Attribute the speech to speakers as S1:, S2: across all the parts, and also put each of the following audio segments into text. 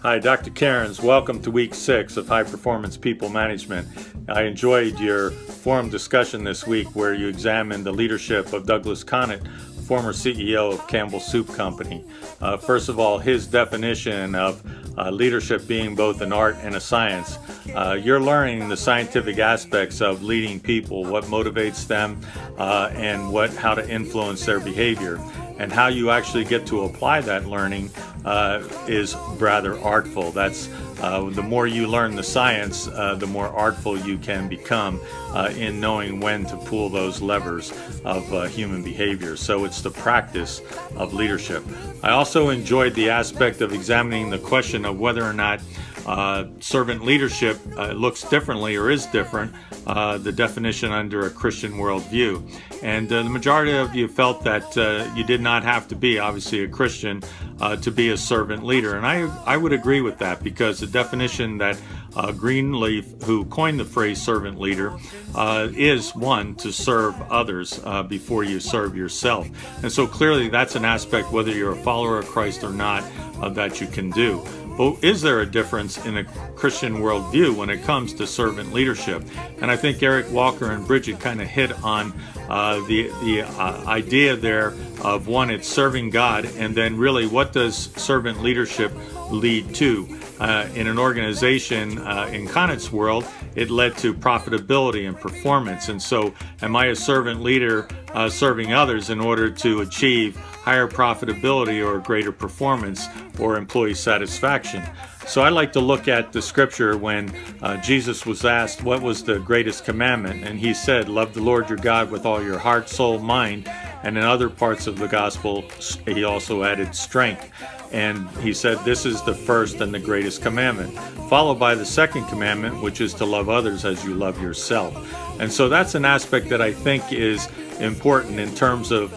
S1: Hi, Dr. Cairns. Welcome to week 6 of High Performance People Management. I enjoyed your forum discussion this week where you examined the leadership of Douglas Conant, former CEO of Campbell Soup Company. First of all, his definition of leadership being both an art and a science. You're learning the scientific aspects of leading people, what motivates them, and how to influence their behavior. And how you actually get to apply that learning is rather artful. That's the more you learn the science, the more artful you can become in knowing when to pull those levers of human behavior. So it's the practice of leadership. I also enjoyed the aspect of examining the question of whether or not servant leadership looks differently or is different, the definition under a Christian worldview. And the majority of you felt that you did not have to be, obviously, a Christian to be a servant leader. And I would agree with that, because the definition that Greenleaf, who coined the phrase servant leader, is one, to serve others before you serve yourself. And so clearly that's an aspect, whether you're a follower of Christ or not, that you can do. But is there a difference in a Christian worldview when it comes to servant leadership? And I think Eric Walker and Bridget kind of hit on the idea there of, one, it's serving God, and then really what does servant leadership lead to? In an organization, in Conant's world, it led to profitability and performance. And so am I a servant leader serving others in order to achieve higher profitability or greater performance or employee satisfaction? So I like to look at the scripture when Jesus was asked what was the greatest commandment, and he said, love the Lord your God with all your heart, soul, mind, and in other parts of the gospel he also added strength. And he said, this is the first and the greatest commandment, followed by the second commandment, which is to love others as you love yourself. And so that's an aspect that I think is important in terms of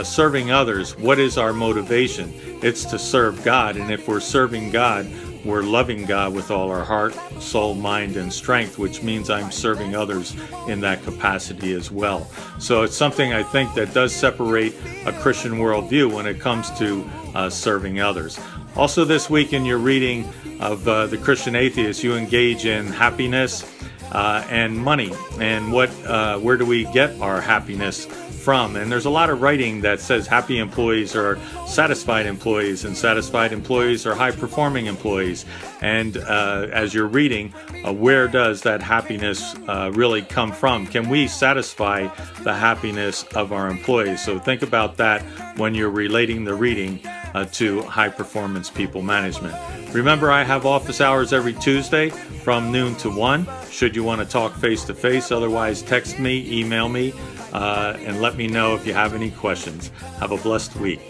S1: serving others. What is our motivation? It's to serve God. And if we're serving God, we're loving God with all our heart, soul, mind, and strength, which means I'm serving others in that capacity as well. So it's something I think that does separate a Christian worldview when it comes to serving others. Also this week in your reading of The Christian Atheist, you engage in happiness and money, and where do we get our happiness from? And there's a lot of writing that says happy employees are satisfied employees, and satisfied employees are high-performing employees. And as you're reading, where does that happiness really come from? Can we satisfy the happiness of our employees? So think about that when you're relating the reading to high-performance people management. Remember, I have office hours every Tuesday from noon to 1, should you want to talk face-to-face. Otherwise, text me, email me, and let me know if you have any questions. Have a blessed week.